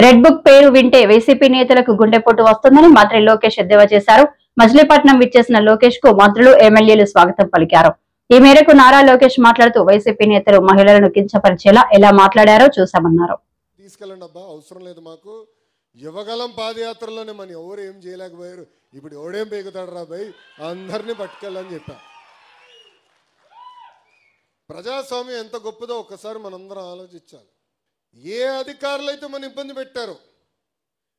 Red book పేరు వింటే YCP నేతలకు గుండెపోటు వస్తుందని మంత్రి లోకేష్ ఎద్దేవా చేశారు. మచిలీపట్నం విచ్చేసిన లోకేష్ కు మంత్రులు, ఎమ్మెల్యేలు స్వాగతం పలికారు. ఈ మేరకు నారా లోకేష్ మాట్లాడుతూ వైసీపీ నేతలు మహిళలను కించపరిచేలా ఎలా మాట్లాడారో చూసామన్నారు. తీసుకెళ్ళండి అబ్బా, అవసరం లేదు మాకు. యువగలం పాదయాత్రలోనే మన ఎవరు ఏం చేయలేకపోయారు, ఇప్పుడు ఎవడేం పేగుతాడు రా భయ్, అందరినీ పట్టుకెళ్ళని చెప్పా. ప్రజాస్వామ్యం ఎంత గొప్పదో ఒక్కసారి మనందరం ఆలోచించాలి. ఏ అధికారులు అయితే మన ఇబ్బంది పెట్టారో,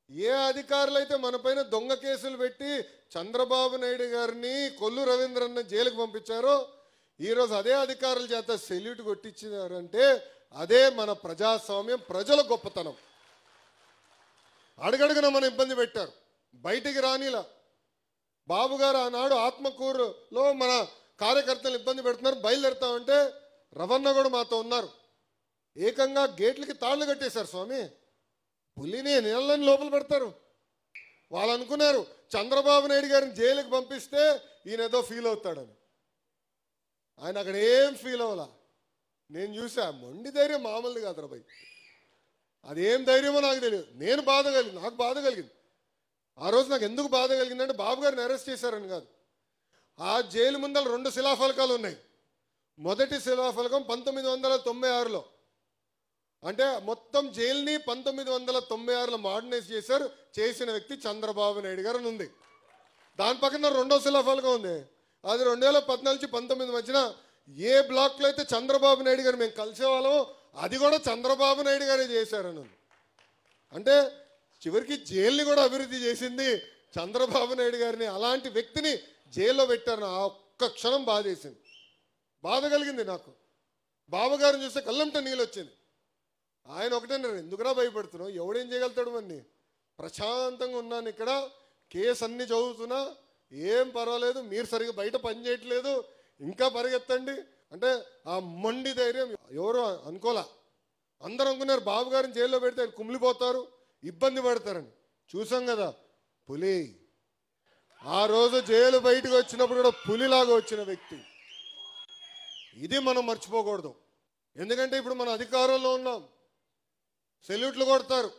ఏ అధికారులు అయితే మన పైన దొంగ కేసులు పెట్టి చంద్రబాబు నాయుడు గారిని, కొల్లు రవీంద్రన్న జైలుకు పంపించారో, ఈరోజు అదే అధికారుల చేత సెల్యూట్ కొట్టించారంటే అదే మన ప్రజాస్వామ్యం, ప్రజల గొప్పతనం. అడుగడుగున మన ఇబ్బంది పెట్టారు, బయటికి రానిలా. బాబు గారు ఆనాడు ఆత్మకూరులో మన కార్యకర్తలు ఇబ్బంది పెడుతున్నారు, బయలుదేరుతామంటే రవణ కూడా మాతో ఉన్నారు. ఏకంగా గేట్లకి తాళ్ళు కట్టేశారు. స్వామి, పులిని నీళ్ళని లోపల పెడతారు. వాళ్ళు అనుకున్నారు చంద్రబాబు నాయుడు గారిని జైలుకి పంపిస్తే ఈయన ఏదో ఫీల్ అవుతాడని. ఆయన అక్కడ ఏం ఫీల్ అవ్వాలా. నేను చూసా, మొండి ధైర్యం మామూలుది కాదురా భయ్. అదేం ధైర్యమో నాకు తెలియదు. నాకు బాధ కలిగింది. ఆ రోజు నాకు ఎందుకు బాధ కలిగిందంటే బాబు గారిని అరెస్ట్ చేశారని కాదు. ఆ జైలు ముందర 2 శిలాఫలకాలు ఉన్నాయి. మొదటి శిలాఫలకం 1996లో, అంటే మొత్తం జైలుని 1996లో మోడర్నైజ్ చేశారు. చేసిన వ్యక్తి చంద్రబాబు నాయుడు గారు అని ఉంది. దాని పక్కన 2వ శిలాఫలకం ఉంది. అది 2014 నుంచి 19 మధ్యన ఏ బ్లాక్లో అయితే చంద్రబాబు నాయుడు గారు మేము కలిసేవాళ్ళమో అది కూడా చంద్రబాబు నాయుడు గారే చేశారని ఉంది. అంటే చివరికి జైలుని కూడా అభివృద్ధి చేసింది చంద్రబాబు నాయుడు గారిని. అలాంటి వ్యక్తిని జైల్లో పెట్టారని ఆ ఒక్క క్షణం బాధేసింది, బాధ కలిగింది నాకు. బాబు గారిని చూస్తే కళ్ళంట నీళ్ళు వచ్చింది. ఆయన ఒకటేనారు, ఎందుకురా భయపడుతున్నావు, ఎవడేం చేయగలుగుతాడు, మన్ని ప్రశాంతంగా ఉన్నాను ఇక్కడ, కేసు అన్ని చదువుతున్నా, ఏం పర్వాలేదు, మీరు సరిగ్గా బయట పని చేయట్లేదు, ఇంకా పరిగెత్తండి అంటే ఆ మొండి ధైర్యం ఎవరు అనుకోలే. అందరూ అనుకున్నారు బాబు గారిని జైల్లో పెడితే ఆయన కుమిలిపోతారు, ఇబ్బంది పడతారని. చూసాం కదా పులి. ఆ రోజు జైలు బయటకు వచ్చినప్పుడు కూడా పులిలాగా వచ్చిన వ్యక్తి. ఇది మనం మర్చిపోకూడదు. ఎందుకంటే ఇప్పుడు మన అధికారంలో ఉన్నాం, సెల్యూట్లు కొడతారు,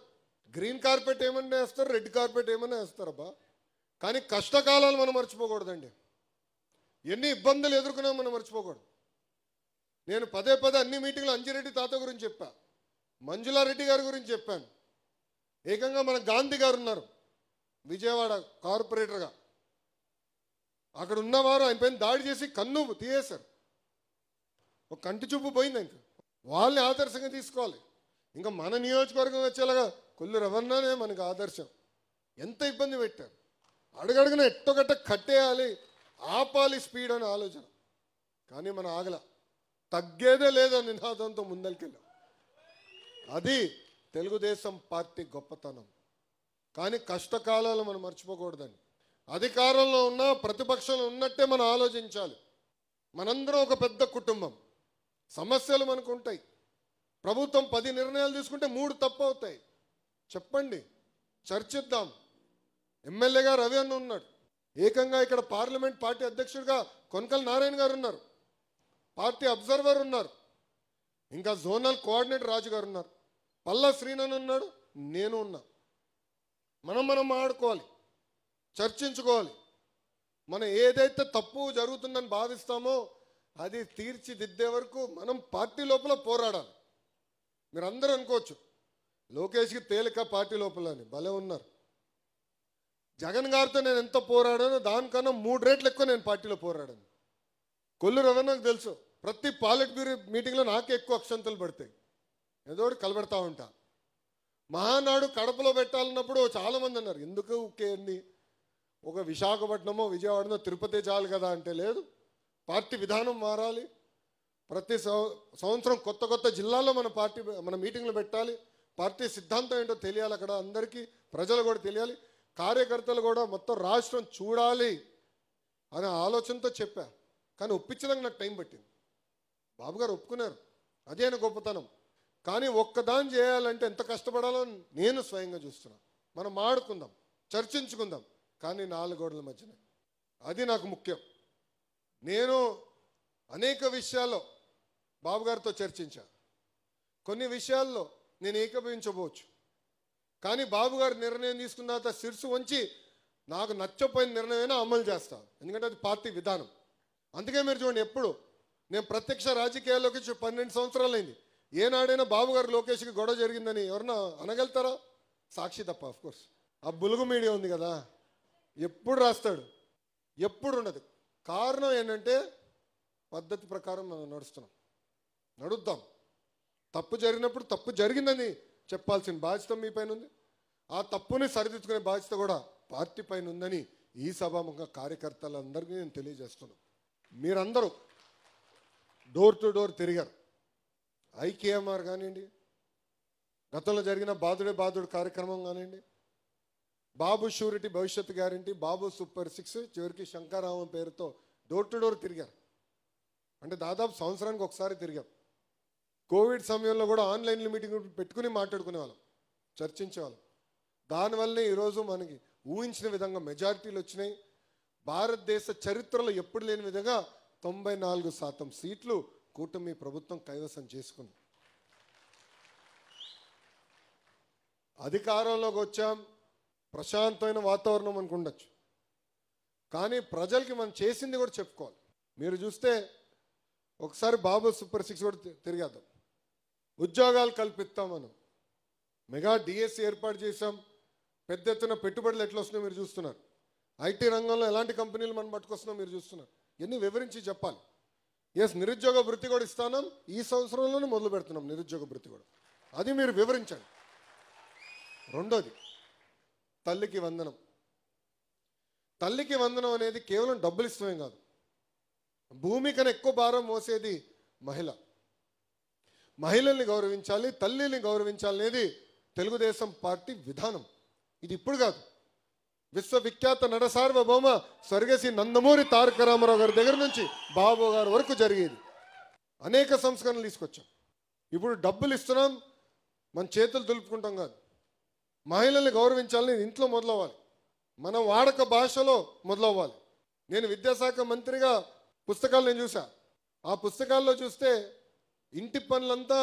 గ్రీన్ కార్పెట్ ఏమన్నా వేస్తారు, రెడ్ కార్పెట్ ఏమన్నా వేస్తారబ్బా. కానీ కష్టకాలాలు మనం మర్చిపోకూడదండి. ఎన్ని ఇబ్బందులు ఎదుర్కొన్నా మనం మర్చిపోకూడదు. నేను పదే అన్ని మీటింగ్లో అంజిరెడ్డి తాత గురించి చెప్పా, మంజులారెడ్డి గారి గురించి చెప్పాను. ఏకంగా మన గాంధీ గారు ఉన్నారు విజయవాడ కార్పొరేటర్గా, అక్కడ ఉన్నవారు ఆయన పైన దాడి చేసి కన్ను తీయేశారు. ఒక కంటి చూపు పోయింది. ఇంకా వాళ్ళని ఆదర్శంగా తీసుకోవాలి. ఇంకా మన నియోజకవర్గం వచ్చేలాగా కొల్లు రవణనే మనకు ఆదర్శం. ఎంత ఇబ్బంది పెట్టారు, అడుగడుగున ఎట్టొకట్ట కట్టేయాలి, ఆపాలి స్పీడ్ అనే ఆలోచన. కానీ మనం ఆగల, తగ్గేదే లేదని నినాదంతో ముందరికెళ్ళాం. అది తెలుగుదేశం పార్టీ గొప్పతనం. కానీ కష్టకాలాలు మనం మర్చిపోకూడదండి. అధికారంలో ఉన్న ప్రతిపక్షంలో ఉన్నట్టే మనం ఆలోచించాలి. మనందరం ఒక పెద్ద కుటుంబం, సమస్యలు మనకు ఉంటాయి. ప్రభుత్వం 10 నిర్ణయాలు తీసుకుంటే 3 తప్పు అవుతాయి. చెప్పండి, చర్చిద్దాం. ఎమ్మెల్యేగా రవి అన్న ఉన్నాడు, ఏకంగా ఇక్కడ పార్లమెంట్ పార్టీ అధ్యక్షుడిగా కొనకల నారాయణ గారు ఉన్నారు, పార్టీ అబ్జర్వర్ ఉన్నారు, ఇంకా జోనల్ కోఆర్డినేటర్ రాజు గారు ఉన్నారు, పల్లా శ్రీనన్ ఉన్నాడు, నేను ఉన్నా. మనం ఆడుకోవాలి, చర్చించుకోవాలి. మనం ఏదైతే తప్పు జరుగుతుందని భావిస్తామో అది తీర్చిదిద్దే వరకు మనం పార్టీ లోపల పోరాడాలి. మీరు అందరూ అనుకోవచ్చు లోకేష్కి తేలిక పార్టీ లోపల అని, భలే ఉన్నారు. జగన్ గారితో నేను ఎంత పోరాడానో దానికన్నా 3 రెట్లు ఎక్కువ నేను పార్టీలో పోరాడాను. కొల్లు రవణకు తెలుసు, ప్రతి పాలిట్ బ్యూరో మీటింగ్లో నాకే ఎక్కువ అక్షంతలు పడతాయి, ఏదో ఒకటి కలబెడతా ఉంటా. మహానాడు కడపలో పెట్టాలన్నప్పుడు చాలామంది అన్నారు, ఎందుకు ఊకేంది, ఒక విశాఖపట్నమో విజయవాడనో తిరుపతి చాలు కదా అంటే, లేదు, పార్టీ విధానం మారాలి. ప్రతి సంవత్సరం కొత్త జిల్లాల్లో మన మీటింగ్లు పెట్టాలి. పార్టీ సిద్ధాంతం ఏంటో తెలియాలి, అక్కడ అందరికీ ప్రజలు కూడా తెలియాలి, కార్యకర్తలు కూడా మొత్తం రాష్ట్రం చూడాలి అనే ఆలోచనతో చెప్పా. కానీ ఒప్పించడానికి నాకు టైం పట్టింది. బాబు గారు ఒప్పుకున్నారు, అదే నా గొప్పతనం. కానీ ఒక్కదాన్ని చేయాలంటే ఎంత కష్టపడాలో నేను స్వయంగా చూస్తున్నాను. మనం మాడుకుందాం, చర్చించుకుందాం, కానీ 4 గోడల మధ్యనే. అది నాకు ముఖ్యం. నేను అనేక విషయాల్లో బాబు గారితో చర్చించా. కొన్ని విషయాల్లో నేను ఏకీభవించబోవచ్చు, కానీ బాబు గారు నిర్ణయం తీసుకున్న తర్వాత శిరసు వంచి నాకు నచ్చపోయిన నిర్ణయమైనా అమలు చేస్తా, ఎందుకంటే అది పార్టీ విధానం. అందుకే మీరు చూడండి, ఎప్పుడు నేను ప్రత్యక్ష రాజకీయాల్లోకి 12 సంవత్సరాలైంది, ఏనాడైనా బాబు గారు లోకేష్కి గొడవ జరిగిందని ఎవరన్నా అనగలుగుతారా? సాక్షి తప్ప. ఆఫ్కోర్స్ ఆ బులుగు మీడియా ఉంది కదా, ఎప్పుడు రాస్తాడు, ఎప్పుడు ఉండదు. కారణం ఏంటంటే పద్ధతి ప్రకారం మనం నడుద్దాం. తప్పు జరిగినప్పుడు తప్పు జరిగిందని చెప్పాల్సిన బాధ్యత మీ పైన ఉంది. ఆ తప్పుని సరిదిద్దుకునే బాధ్యత కూడా పార్టీ పైన ఉందని ఈ సభాముఖంగా కార్యకర్తలందరికీ నేను తెలియజేస్తున్నాను. మీరందరూ డోర్ టు డోర్ తిరిగారు. ఐకేఎంఆర్ కానివ్వండి, గతంలో జరిగిన బాదుడు కార్యక్రమం కానివ్వండి, బాబు షూరిటీ భవిష్యత్తు గ్యారంటీ, బాబు సూపర్ 6, చివరికి శంకరామం పేరుతో డోర్ టు డోర్ తిరిగారు. అంటే దాదాపు సంవత్సరానికి ఒకసారి తిరిగాం. కోవిడ్ సమయంలో కూడా ఆన్లైన్లో మీటింగ్ పెట్టుకుని మాట్లాడుకునేవాళ్ళం, చర్చించేవాళ్ళం. దానివల్లనే ఈరోజు మనకి ఊహించిన విధంగా మెజారిటీలు వచ్చినాయి. భారతదేశ చరిత్రలో ఎప్పుడు లేని విధంగా 94% సీట్లు కూటమి ప్రభుత్వం కైవసం చేసుకుంది. అధికారంలోకి వచ్చాం, ప్రశాంతమైన వాతావరణం మనకు ఉండొచ్చు, కానీ ప్రజలకి మనం చేసింది కూడా చెప్పుకోవాలి. మీరు చూస్తే ఒకసారి బాబు సూపర్ 6 కూడా తిరిగేద్దాం. ఉద్యోగాలు కల్పిస్తాం, మనం మెగా డిఎస్సి ఏర్పాటు చేసాం. పెద్ద ఎత్తున పెట్టుబడులు ఎట్లా వస్తున్నాయో మీరు చూస్తున్నారు. ఐటీ రంగంలో ఎలాంటి కంపెనీలు మనం పట్టుకొస్తున్నాం మీరు చూస్తున్నారు. ఎన్ని వివరించి చెప్పాలి. నిరుద్యోగ భృతి కూడా ఇస్తాం, ఈ సంవత్సరంలోనే మొదలు పెడుతున్నాం నిరుద్యోగ భృతి కూడా, అది మీరు వివరించండి. రెండోది తల్లికి వందనం. తల్లికి వందనం అనేది కేవలం డబ్బులు ఇష్టమే కాదు, భూమి కన్నా ఎక్కువ భారం మోసేది మహిళ. మహిళల్ని గౌరవించాలి, తల్లిని గౌరవించాలి అనేది తెలుగుదేశం పార్టీ విధానం. ఇది ఇప్పుడు కాదు, విశ్వవిఖ్యాత నట సార్వభౌమ స్వర్గశ్రీ నందమూరి తారక రామారావు గారి దగ్గర నుంచి బాబు గారి వరకు జరిగేది. అనేక సంస్కరణలు తీసుకొచ్చాం. ఇప్పుడు డబ్బులు ఇస్తున్నాం, మన చేతులు దులుపుకుంటాం కాదు. మహిళల్ని గౌరవించాలని ఇంట్లో మొదలవ్వాలి, మనం వాడక భాషలో మొదలవ్వాలి. నేను విద్యాశాఖ మంత్రిగా పుస్తకాలు నేను చూసా. ఆ పుస్తకాల్లో చూస్తే ఇంటి పనులంతా